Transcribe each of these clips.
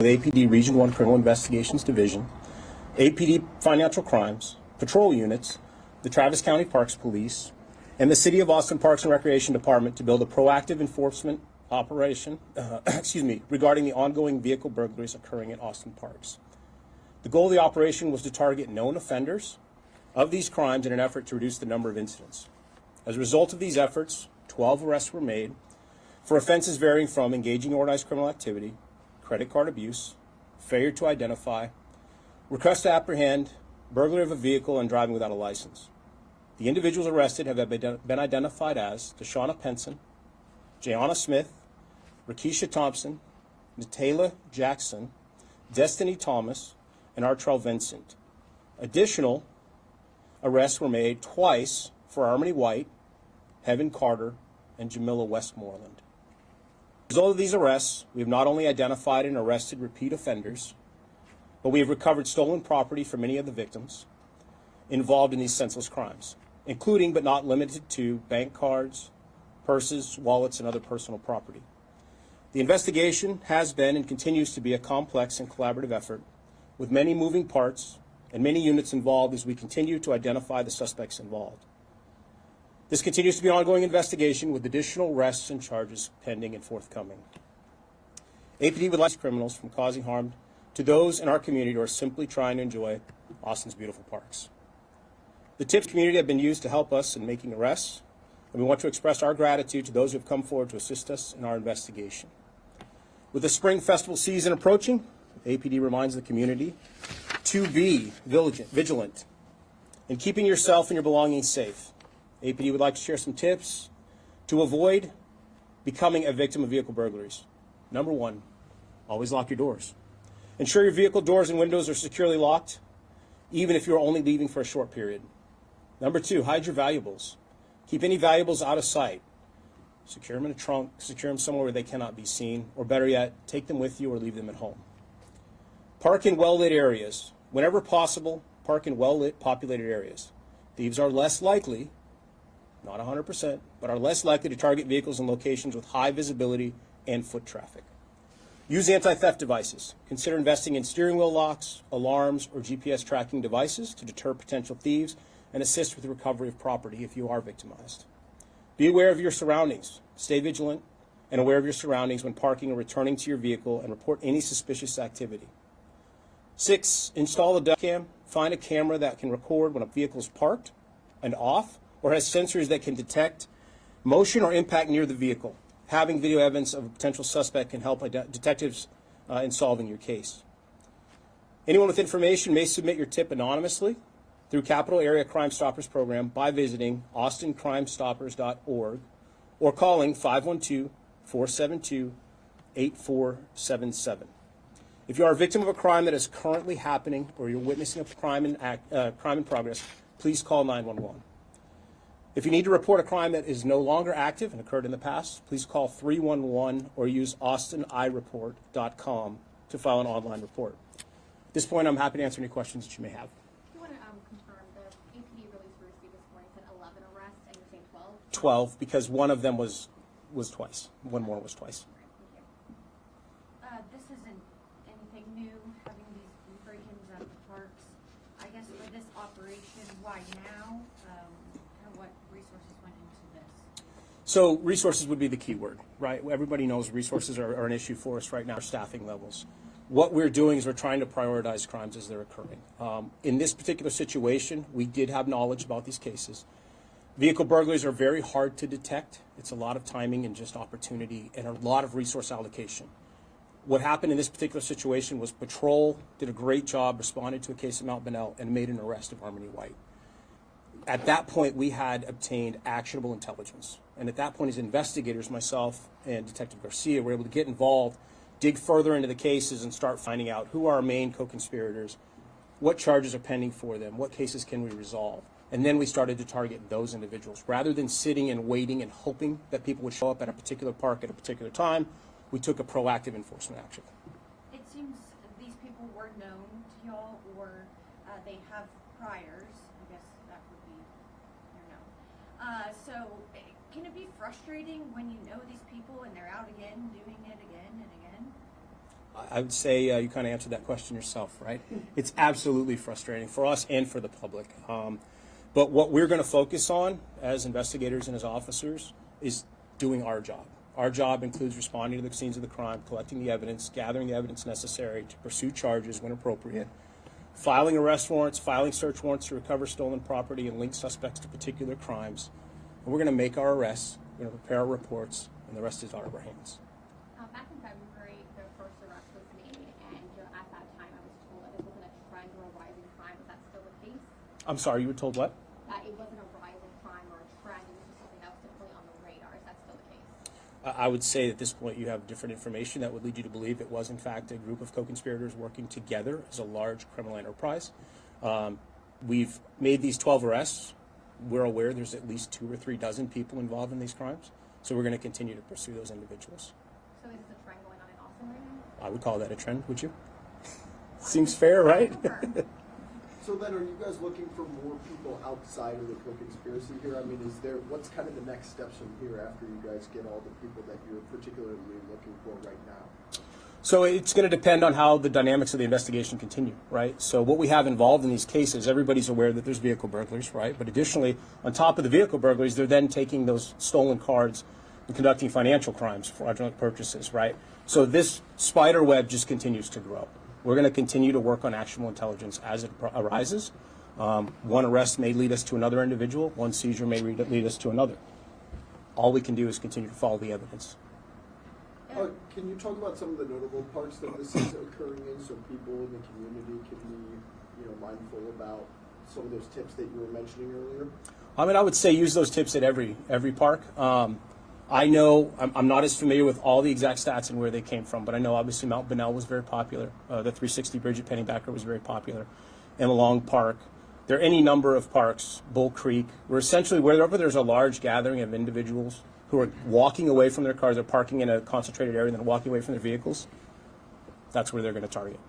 The APD Region 1 Criminal Investigations Division, APD Financial Crimes, Patrol Units, the Travis County Parks Police, and the City of Austin Parks and Recreation Department to build a proactive enforcement operation regarding the ongoing vehicle burglaries occurring at Austin Parks. The goal of the operation was to target known offenders of these crimes in an effort to reduce the number of incidents. As a result of these efforts, 12 arrests were made for offenses varying from engaging in organized criminal activity, credit card abuse, failure to identify, request to apprehend, burglary of a vehicle, and driving without a license. The individuals arrested have been identified as Deshauna Penson, Jayana Smith, Rakisha Thompson, Natayla Jackson, Destiny Thomas, and Artrell Vincent. Additional arrests were made twice for Harmony White, Heaven Carter, and Jamila Westmoreland. As a result of these arrests, we have not only identified and arrested repeat offenders, but we have recovered stolen property from many of the victims involved in these senseless crimes, including but not limited to bank cards, purses, wallets, and other personal property. The investigation has been and continues to be a complex and collaborative effort with many moving parts and many units involved as we continue to identify the suspects involved. This continues to be an ongoing investigation with additional arrests and charges pending and forthcoming. APD would like criminals from causing harm to those in our community who are simply trying to enjoy Austin's beautiful parks. The TIPS community have been used to help us in making arrests, and we want to express our gratitude to those who have come forward to assist us in our investigation. With the spring festival season approaching, APD reminds the community to be vigilant in keeping yourself and your belongings safe. APD would like to share some tips to avoid becoming a victim of vehicle burglaries. Number one, always lock your doors. Ensure your vehicle doors and windows are securely locked, even if you're only leaving for a short period. Number two, hide your valuables. Keep any valuables out of sight. Secure them in a trunk, secure them somewhere where they cannot be seen, or better yet, take them with you or leave them at home. Park in well-lit areas. Whenever possible, park in well-lit, populated areas. Thieves are less likely, not 100%, but are less likely to target vehicles in locations with high visibility and foot traffic. Use anti-theft devices. Consider investing in steering wheel locks, alarms, or GPS tracking devices to deter potential thieves and assist with the recovery of property if you are victimized. Be aware of your surroundings. Stay vigilant and aware of your surroundings when parking or returning to your vehicle, and report any suspicious activity. 6, install a duck cam. Find a camera that can record when a vehicle is parked and off, or has sensors that can detect motion or impact near the vehicle. Having video evidence of a potential suspect can help detectives in solving your case. Anyone with information may submit your tip anonymously through Capital Area Crime Stoppers Program by visiting austincrimestoppers.org or calling 512-472-8477. If you are a victim of a crime that is currently happening or you're witnessing a crime in progress, please call 911. If you need to report a crime that is no longer active and occurred in the past, please call 311 or use austinireport.com to file an online report. At this point, I'm happy to answer any questions that you may have. You want to confirm the APD release we received this morning said 11 arrests, and you're saying 12? 12, because one of them was twice. One more was twice. This isn't anything new, having these break-ins at the parks. I guess for this operation, why now? What resources went into this? So resources would be the key word, right? Everybody knows resources are an issue for us right now, our staffing levels. What we're doing is we're trying to prioritize crimes as they're occurring. In this particular situation, we did have knowledge about these cases. Vehicle burglaries are very hard to detect. It's a lot of timing and just opportunity and a lot of resource allocation. What happened in this particular situation was Patrol did a great job, responded to a case of Mount Bonnell, and made an arrest of Harmony White. At that point, we had obtained actionable intelligence. And at that point, as investigators, myself and Detective Garcia were able to get involved, dig further into the cases, and start finding out who are our main co-conspirators, what charges are pending for them, what cases can we resolve. And then we started to target those individuals. Rather than sitting and waiting and hoping that people would show up at a particular park at a particular time, we took a proactive enforcement action. It seems these people were known to y'all, or they have priors. I guess that would be, I don't know. So can it be frustrating when you know these people and they're out again, doing it again and again? I would say you kind of answered that question yourself, right? It's absolutely frustrating for us and for the public. But what we're going to focus on as investigators and as officers is doing our job. Our job includes responding to the scenes of the crime, collecting the evidence, gathering the evidence necessary to pursue charges when appropriate, filing arrest warrants, filing search warrants to recover stolen property and link suspects to particular crimes. And we're going to make our arrests, we're going to prepare our reports, and the rest is out of our hands. Back in February, the first arrest was made, and at that time I was told that it wasn't a trend or a rising crime. Is that still the case? I'm sorry, you were told what? That it wasn't a rising crime or a trend, it was just something that was simply on the radar. Is that still the case? I would say at this point you have different information that would lead you to believe it was in fact a group of co-conspirators working together as a large criminal enterprise. We've made these 12 arrests. We're aware there's at least 2 or 3 dozen people involved in these crimes, so we're going to continue to pursue those individuals. So is this a trend going on in Austin right now? I would call that a trend, would you? Seems fair, right? So then, are you guys looking for more people outside of the co-conspiracy here? I mean, what's kind of the next steps from here after you guys get all the people that you're particularly looking for right now? So it's going to depend on how the dynamics of the investigation continue, right? So what we have involved in these cases, everybody's aware that there's vehicle burglaries, right? But additionally, on top of the vehicle burglaries, they're then taking those stolen cards and conducting financial crimes, fraudulent purchases, right? So this spider web just continues to grow. We're going to continue to work on actionable intelligence as it arises. One arrest may lead us to another individual. One seizure may lead us to another. All we can do is continue to follow the evidence. Can you talk about some of the notable parts that this is occurring in, so people in the community can be, mindful about some of those tips that you were mentioning earlier? I mean, I would say use those tips at every park. I know I'm not as familiar with all the exact stats and where they came from, but I know obviously Mount Bonnell was very popular. The 360 Bridge at Pennybacker was very popular. Emma Long Park. There are any number of parks, Bull Creek, where essentially wherever there's a large gathering of individuals who are walking away from their cars, they're parking in a concentrated area and then walking away from their vehicles, that's where they're going to target.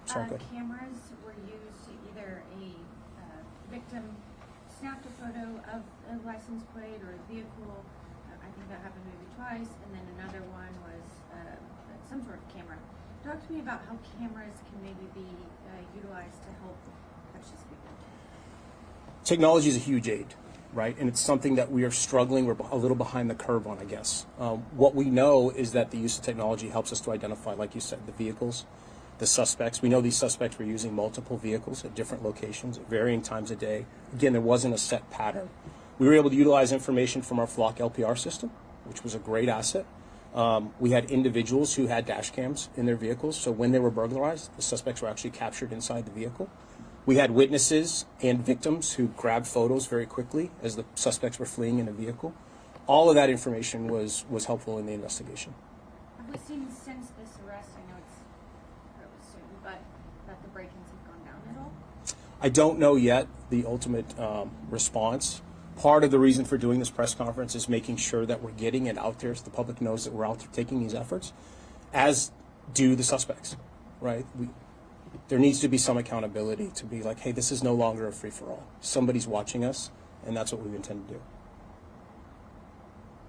Sorry, go ahead. Cameras were used to either a victim snapped a photo of a license plate or a vehicle. I think that happened maybe twice, and then another one was some sort of camera. Talk to me about how cameras can maybe be utilized to help catch these people. Technology is a huge aid, right? And it's something that we are struggling, we're a little behind the curve on, I guess. What we know is that the use of technology helps us to identify, like you said, the vehicles, the suspects. We know these suspects were using multiple vehicles at different locations at varying times a day. Again, there wasn't a set pattern. We were able to utilize information from our Flock LPR system, which was a great asset. We had individuals who had dash cams in their vehicles, so when they were burglarized, the suspects were actually captured inside the vehicle. We had witnesses and victims who grabbed photos very quickly as the suspects were fleeing in a vehicle. All of that information was helpful in the investigation. Have we seen since this arrest, I know it's fairly soon, but that the break-ins have gone down at all? I don't know yet the ultimate response. Part of the reason for doing this press conference is making sure that we're getting it out there so the public knows that we're out there taking these efforts, as do the suspects, right? There needs to be some accountability to be like, hey, this is no longer a free-for-all. Somebody's watching us, and that's what we intend to do.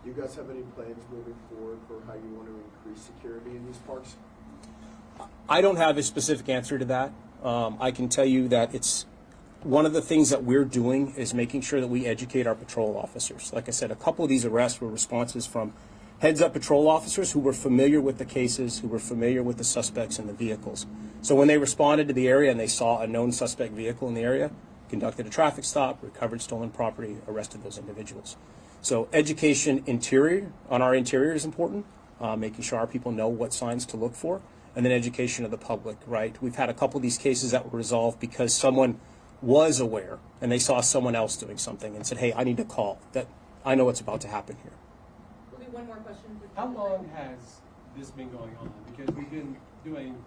Do you guys have any plans moving forward for how you want to increase security in these parks? I don't have a specific answer to that. I can tell you that it's one of the things that we're doing is making sure that we educate our patrol officers. Like I said, a couple of these arrests were responses from heads-up patrol officers who were familiar with the cases, who were familiar with the suspects and the vehicles. So when they responded to the area and they saw a known suspect vehicle in the area, conducted a traffic stop, recovered stolen property, arrested those individuals. So education on our interior is important, making sure our people know what signs to look for, and then education of the public, right? We've had a couple of these cases that were resolved because someone was aware and they saw someone else doing something and said, hey, I need to call. That I know what's about to happen here. There'll be one more question. How long has this been going on? Because we've been doing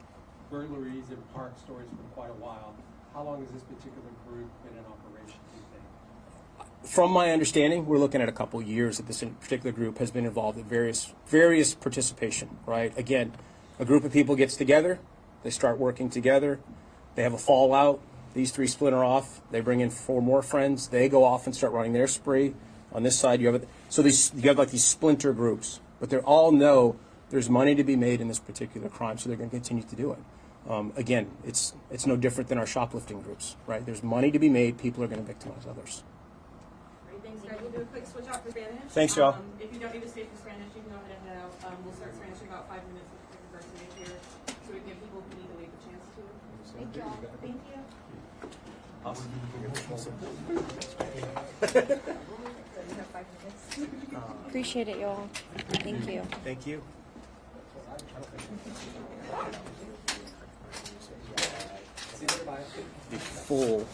burglaries and park stories for quite a while. How long has this particular group been in operation, do you think? From my understanding, we're looking at a couple of years that this particular group has been involved in various participation, right? Again, a group of people gets together, they start working together, they have a fallout, these 3 splinter off, they bring in 4 more friends, they go off and start running their spree. On this side, you have like these splinter groups, but they all know There's money to be made in this particular crime, so they're going to continue to do it. Again, it's no different than our shoplifting groups, right? There's money to be made. People are going to victimize others. Great, thanks, guys. We'll do a quick switch out for Spanish. Thanks, y'all. If you don't need to stay for Spanish, you can go ahead and head out. We'll start Spanish in about 5 minutes with the diversity here, so we give people who need to leave a chance to. Thank you all. Thank you. You have 5 minutes. Appreciate it, y'all. Thank you. Thank you. See you, bye. The full